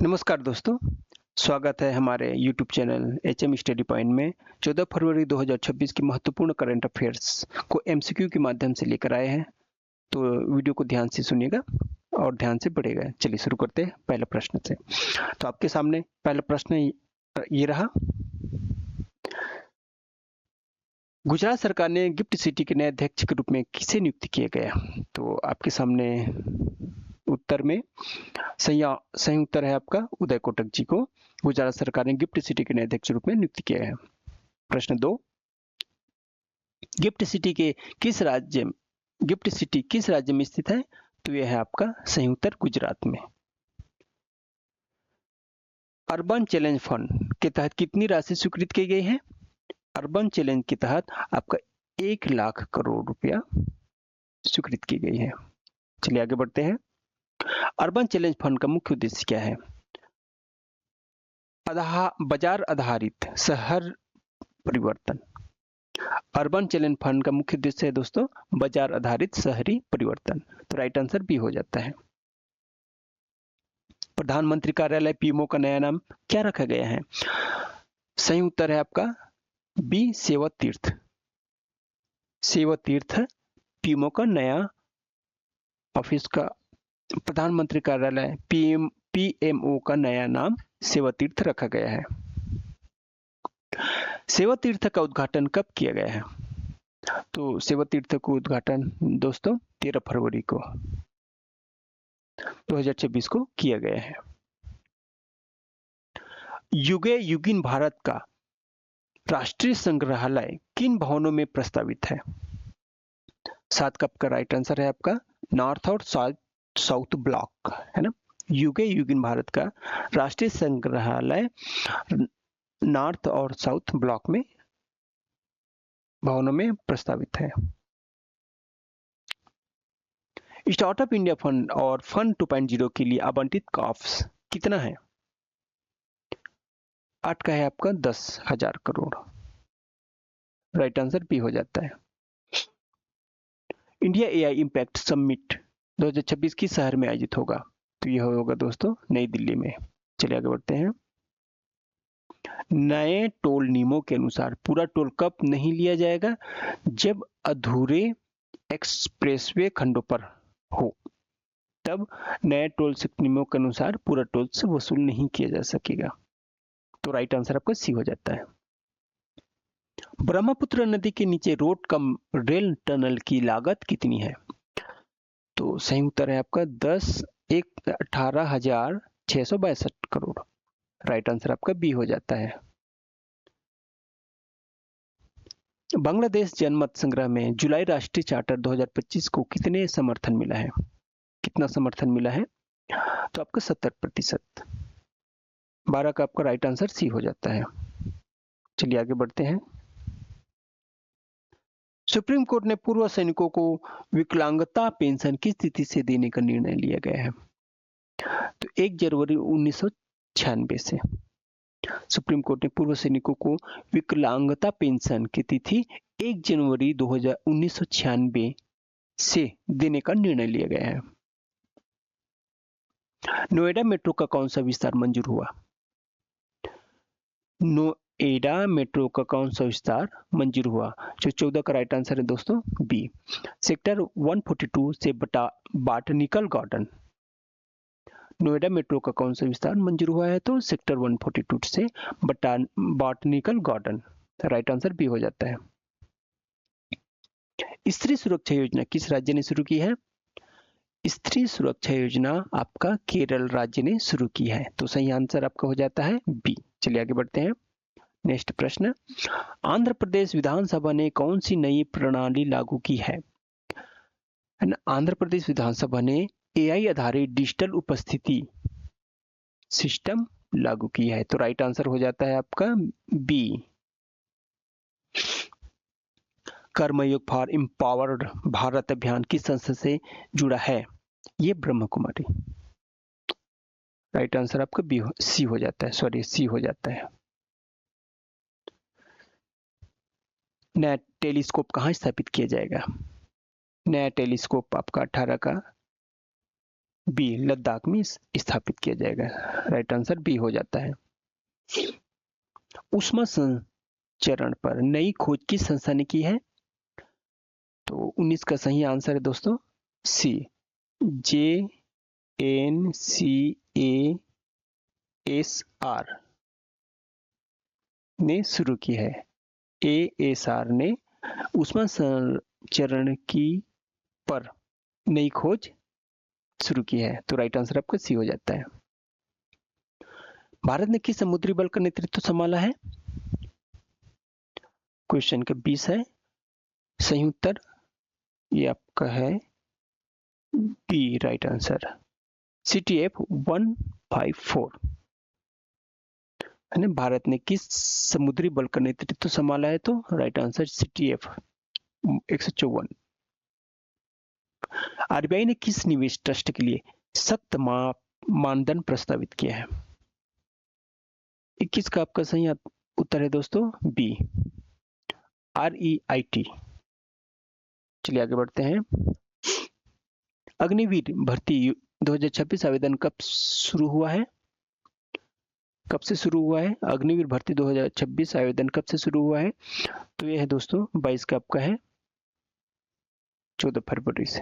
नमस्कार दोस्तों, स्वागत है हमारे YouTube channel HM study point में। 14 फरवरी 2026 की महत्वपूर्ण करंट अफेयर्स को एमसीक्यू के माध्यम से लेकर आए हैं, तो वीडियो को ध्यान से सुनिएगा और ध्यान से पढ़िएगा। चलिए शुरू करते हैं पहले प्रश्न से। तो आपके सामने पहला प्रश्न ये रहा। गुजरात सरकार ने गिफ्ट सिटी के नए अध्यक्ष के रूप में किसे नियुक्त किया गया? तो आपके सामने उत्तर में सही उत्तर है आपका उदय कोटक जी को गुजरात सरकार ने गिफ्ट सिटी के नए अध्यक्ष रूप में नियुक्त किया है। प्रश्न 2, गिफ्ट सिटी किस राज्य में स्थित है? तो यह है आपका सही उत्तर गुजरात में। अर्बन चैलेंज फंड के तहत कितनी राशि स्वीकृत की गई है? अर्बन चैलेंज के तहत आपका 1 लाख करोड़ रुपया स्वीकृत की गई है। चलिए आगे बढ़ते हैं। अर्बन चैलेंज फंड का मुख्य उद्देश्य क्या है? बाजार आधारित शहर परिवर्तन। अर्बन चैलेंज फंड का मुख्य उद्देश्य है दोस्तों बाजार आधारित शहरी परिवर्तन। तो राइट आंसर बी हो जाता है। प्रधानमंत्री कार्यालय पीएमओ का नया नाम क्या रखा गया है? सही उत्तर है आपका बी सेवा तीर्थ पीएमओ का नया ऑफिस का प्रधानमंत्री कार्यालय पीएमओ का नया नाम सेवा तीर्थ रखा गया है। सेवा तीर्थ का उद्घाटन कब किया गया है? तो सेवा तीर्थ को उद्घाटन दोस्तों 13 फरवरी को 2026 को किया गया है। युगे युगिन भारत का राष्ट्रीय संग्रहालय किन भवनों में प्रस्तावित है? 7 कप का राइट आंसर है आपका नॉर्थ और साउथ ब्लॉक है ना। युगे युगिन भारत का राष्ट्रीय संग्रहालय नॉर्थ और साउथ ब्लॉक में भवनों में प्रस्तावित है। स्टार्टअप इंडिया फंड और फंड 2.0 के लिए आवंटित कॉप्स कितना है? 8 का है आपका 10,000 करोड़। राइट आंसर बी हो जाता है। इंडिया एआई इम्पैक्ट समिट 2026 किस शहर में आयोजित होगा? तो यह होगा दोस्तों नई दिल्ली में। चलिए आगे बढ़ते हैं। नए टोल नियमों के अनुसार पूरा टोल कब नहीं लिया जाएगा? जब अधूरे एक्सप्रेसवे खंडों पर हो, तब नए टोल नियमों के अनुसार पूरा टोल से वसूल नहीं किया जा सकेगा। तो राइट आंसर आपका सी हो जाता है। ब्रह्मपुत्र नदी के नीचे रोड कम रेल टनल की लागत कितनी है? तो सही उत्तर है आपका 18,662 करोड़। राइट आंसर आपका बी हो जाता है। बांग्लादेश जनमत संग्रह में जुलाई राष्ट्रीय चार्टर 2025 को कितने समर्थन मिला है? कितना समर्थन मिला है? तो आपका 70%। 12 का आपका राइट आंसर सी हो जाता है। चलिए आगे बढ़ते हैं। सुप्रीम कोर्ट ने पूर्व सैनिकों को विकलांगता पेंशन किस तिथि से देने का निर्णय लिया गया है? तो 1 जनवरी 1996 से सुप्रीम कोर्ट ने पूर्व सैनिकों को विकलांगता पेंशन की तिथि 1 जनवरी 1996 से देने का निर्णय लिया गया है। नोएडा मेट्रो का कौन सा विस्तार मंजूर हुआ? नोएडा मेट्रो का कौन सा विस्तार मंजूर हुआ? जो 14 का राइट आंसर है दोस्तों बी सेक्टर 142 से बॉटनिकल गार्डन। नोएडा मेट्रो का कौन सा विस्तार मंजूर हुआ है? तो सेक्टर 142 से botanical garden. Right answer B हो जाता है। स्त्री सुरक्षा योजना किस राज्य ने शुरू की है? स्त्री सुरक्षा योजना आपका केरल राज्य ने शुरू की है। तो सही आंसर आपका हो जाता है बी। चलिए आगे बढ़ते हैं। नेक्स्ट प्रश्न, आंध्र प्रदेश विधानसभा ने कौन सी नई प्रणाली लागू की है? आंध्र प्रदेश विधानसभा ने एआई आधारित डिजिटल उपस्थिति सिस्टम लागू की है। तो राइट आंसर हो जाता है आपका बी। कर्मयोग फॉर एम्पावर्ड भारत अभियान किस संस्था से जुड़ा है? ये ब्रह्म कुमारी। राइट आंसर आपका बी सी हो जाता है, सॉरी सी हो जाता है। नया टेलीस्कोप कहाँ स्थापित किया जाएगा? नया टेलीस्कोप आपका 18 का बी, लद्दाख में स्थापित किया जाएगा। राइट आंसर बी हो जाता है। ऊष्मा संचरण पर नई खोज किस संस्था ने की है? तो 19 का सही आंसर है दोस्तों सी, JNCASR ने शुरू की है। ASR ने ऊष्मा संचरण की पर नई खोज शुरू की है। तो राइट आंसर आपका सी हो जाता है। भारत ने किस समुद्री बल का नेतृत्व संभाला है? क्वेश्चन का 20 है। सही उत्तर ये आपका है बी, राइट आंसर CTF 154 है ना। भारत ने किस समुद्री बल का नेतृत्व संभाला है? तो राइट आंसर CTF 154। RBI ने किस निवेश ट्रस्ट के लिए सख्त मानदंड प्रस्तावित किया है? 21 का आपका सही उत्तर है दोस्तों बी, REIT। चलिए आगे बढ़ते हैं। अग्निवीर भर्ती 2026 आवेदन कब शुरू हुआ है? कब से शुरू हुआ है? अग्निवीर भर्ती 2026 आवेदन कब से शुरू हुआ है? तो ये है दोस्तों 22 का आपका है 14 फरवरी से।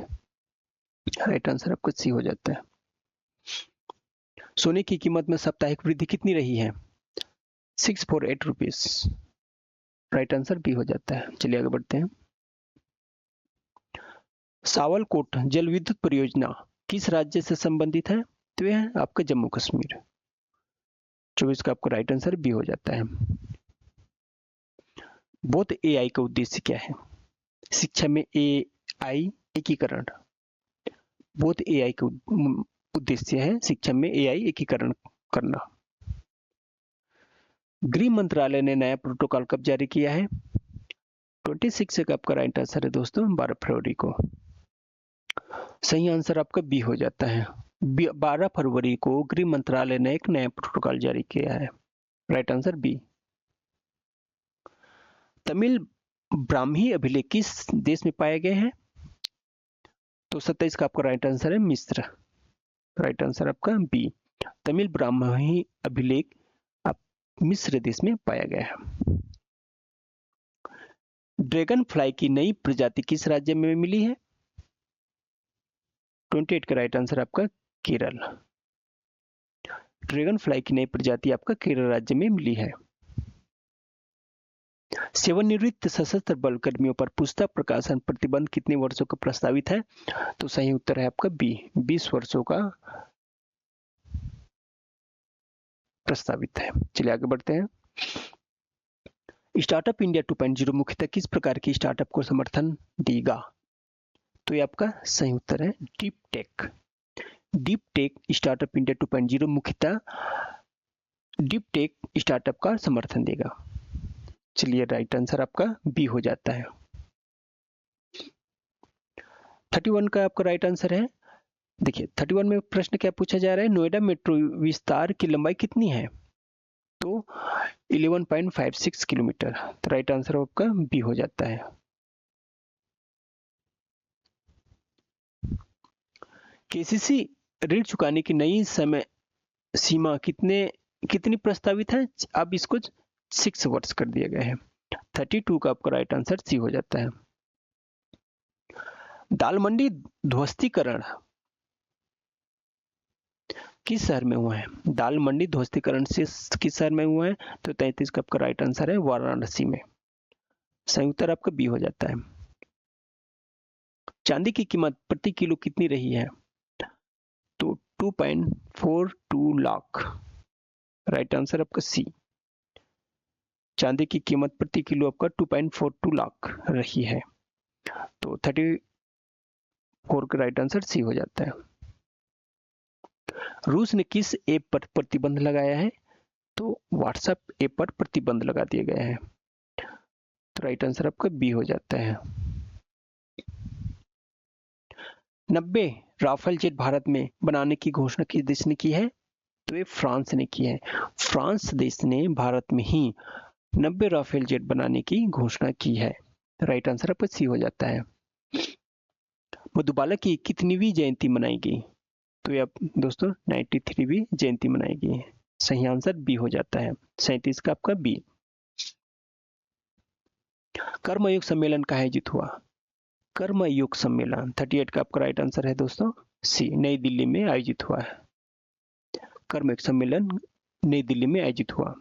राइट आंसर आपका सी हो जाता है। सोने की कीमत में साप्ताहिक वृद्धि कितनी रही है? 648 रुपीज। राइट आंसर बी हो जाता है। चलिए आगे बढ़ते हैं। सावलकोट जल विद्युत परियोजना किस राज्य से संबंधित है? तो यह है आपका जम्मू कश्मीर। 24 का आपका राइट आंसर बी हो जाता है। बोथ AI का उद्देश्य क्या है? शिक्षा में AI एकीकरण। बोथ AI का उद्देश्य है शिक्षा में AI एकीकरण करना। गृह मंत्रालय ने नया प्रोटोकॉल कब जारी किया है? 26 का आपका राइट आंसर है दोस्तों 12 फरवरी को। सही आंसर आपका बी हो जाता है। 12 फरवरी को गृह मंत्रालय ने एक नया प्रोटोकॉल जारी किया है। Right answer B. Tamil Brahmi अभिलेख किस देश में पाए गए हैं? तो 27 का आपका राइट आंसर है मिस्र। राइट आंसर आपका बी, तमिल ब्राह्मी अभिलेख मिस्र देश में पाया गया है। ड्रैगन फ्लाई की नई प्रजाति किस राज्य में मिली है? 28 का राइट आंसर आपका केरल। ड्रैगन फ्लाई की नई प्रजाति आपका केरल राज्य में मिली है। सेवानिवृत्त सशस्त्र बल कर्मियों पर पुस्तक प्रकाशन प्रतिबंध कितने वर्षों का प्रस्तावित है? तो सही उत्तर है आपका बी, 20 वर्षों का प्रस्तावित है। चलिए आगे बढ़ते हैं। स्टार्टअप इंडिया 2.0 मुख्यतः किस प्रकार की स्टार्टअप को समर्थन देगा? तो ये आपका सही उत्तर है deep tech. Deep tech startup India 2.0 मुख्यतः डीप टेक स्टार्टअप का समर्थन देगा। चलिए राइट आंसर आपका बी हो जाता है। 31 का आपका राइट आंसर है। देखिए 31 में प्रश्न क्या पूछा जा रहा है? नोएडा मेट्रो विस्तार की लंबाई कितनी है? तो 11.56 किलोमीटर। तो राइट आंसर आपका बी हो जाता है। केसीसी ऋण चुकाने की नई समय सीमा कितनी प्रस्तावित है? अब इसको 6 वर्ष कर दिया गया है। 32 का आपका राइट आंसर सी हो जाता है। दाल मंडी ध्वस्तीकरण किस शहर में हुआ है? दाल मंडी ध्वस्तीकरण से किस शहर में हुआ है? तो 33 का आपका राइट आंसर है वाराणसी में। सही उत्तर आपका बी हो जाता है। चांदी की कीमत प्रति किलो कितनी रही है? तो 2.42 लाख। राइट आंसर आपका सी। चांदी की कीमत प्रति किलो आपका 2.42 लाख रही है। तो 34 का राइट आंसर सी हो जाता है। रूस ने किस ऐप पर प्रतिबंध लगाया है? तो व्हाट्सएप ऐप पर प्रतिबंध लगा दिया गया है। तो राइट आंसर आपका बी हो जाता है। 90 राफेल जेट भारत में बनाने की घोषणा किस देश ने की है? तो ये फ्रांस ने की है। फ्रांस देश ने भारत में ही 90 राफेल जेट बनाने की घोषणा की है। राइट आंसर आपका सी हो जाता है। मधुबाला की कितनीवीं जयंती मनाई गई? तो ये दोस्तों 93 भी जयंती मनाई गई है। सही आंसर बी हो जाता है, 37 का आपका बी। कर्मयोग सम्मेलन कहाँ आयोजित हुआ? कर्मयोग सम्मेलन 38 का आपका राइट आंसर है दोस्तों सी, नई दिल्ली में आयोजित हुआ है। कर्मयोग सम्मेलन नई दिल्ली में आयोजित हुआ।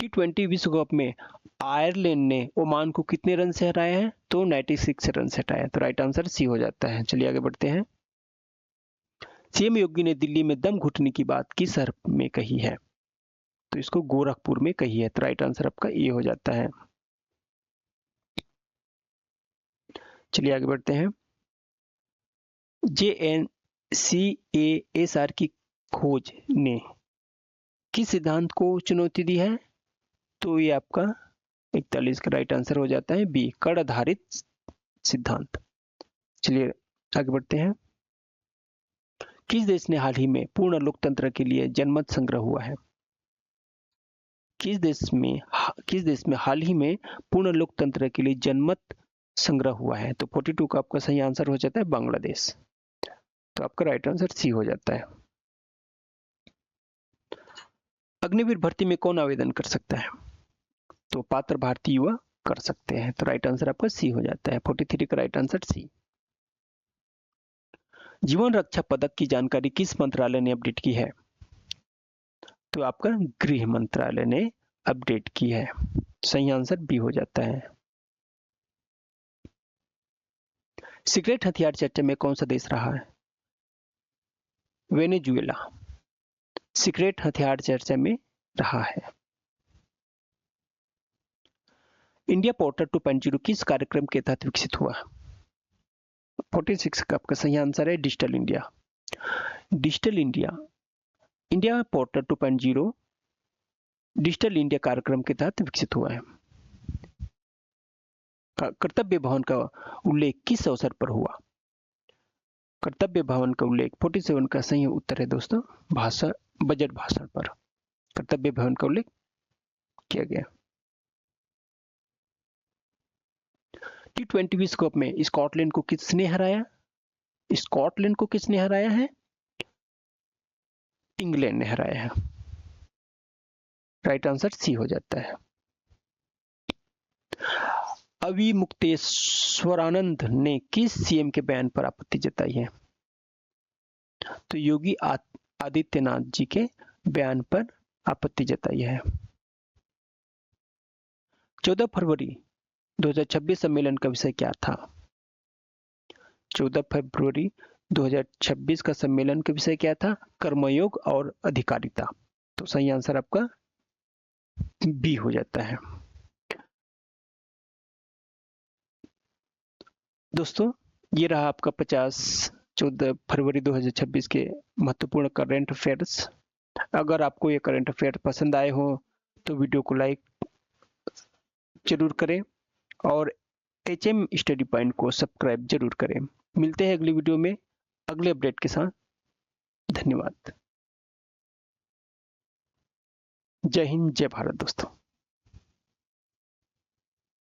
T20 विश्व कप में आयरलैंड ने ओमान को कितने रन से हराया है? तो 96 रन से हटाया, तो राइट आंसर सी हो जाता है। चलिए आगे बढ़ते हैं। सीएम योगी ने दिल्ली में दम घुटने की बात किस शहर में कही है? तो इसको गोरखपुर में कही है, तो राइट आंसर आपका ए हो जाता है। चलिए आगे बढ़ते हैं। JNCASR की खोज ने किस सिद्धांत को चुनौती दी है? तो ये आपका 41 का राइट आंसर हो जाता है बी, कण आधारित सिद्धांत। चलिए आगे बढ़ते हैं। किस देश ने हाल ही में पूर्ण लोकतंत्र के लिए जनमत संग्रह हुआ है? किस देश में हाल ही में पूर्ण लोकतंत्र के लिए जनमत संग्रह हुआ है? तो 42 का आपका सही आंसर हो जाता है बांग्लादेश, तो आपका राइट आंसर सी हो जाता है। अग्निवीर भर्ती में कौन आवेदन कर सकता है? तो पात्र भारतीय युवा कर सकते हैं, तो राइट आंसर आपका सी हो जाता है। 43 का राइट आंसर सी। जीवन रक्षा पदक की जानकारी किस मंत्रालय ने अपडेट की है? तो आपका गृह मंत्रालय ने अपडेट की है, सही आंसर बी हो जाता है। सीक्रेट हथियार चर्चा में कौन सा देश रहा है? वेनेजुएला सीक्रेट हथियार चर्चा में रहा है। इंडिया पोर्टल 2.0 किस कार्यक्रम के तहत विकसित हुआ? 46 का आपका सही आंसर है digital India. Digital India India portal 2.0 digital India कार्यक्रम के तहत विकसित हुआ है। कर्तव्य भवन का उल्लेख किस अवसर पर हुआ? कर्तव्य भवन का उल्लेख 47 का सही उत्तर है दोस्तों भाषण, बजट भाषण पर कर्तव्य भवन का उल्लेख किया गया। T20 विश्व कप में स्कॉटलैंड को किसने हराया? स्कॉटलैंड को किसने हराया है? इंग्लैंड ने हराया है, राइट आंसर सी हो जाता है। अविमुक्तेश्वरानंद ने किस सीएम के बयान पर आपत्ति जताई है? तो योगी आदित्यनाथ जी के बयान पर आपत्ति जताई है। 14 फरवरी 2026 सम्मेलन का विषय क्या था? 14 फरवरी 2026 का सम्मेलन का विषय क्या था? कर्मयोग और अधिकारिता, तो सही आंसर आपका बी हो जाता है। दोस्तों ये रहा आपका 14 फरवरी 2026 के महत्वपूर्ण करंट अफेयर्स। अगर आपको ये करंट अफेयर पसंद आए हो तो वीडियो को लाइक जरूर करें और HM स्टडी पॉइंट को सब्सक्राइब जरूर करें। मिलते हैं अगली वीडियो में अगले अपडेट के साथ। धन्यवाद। जय हिंद, जय भारत दोस्तों।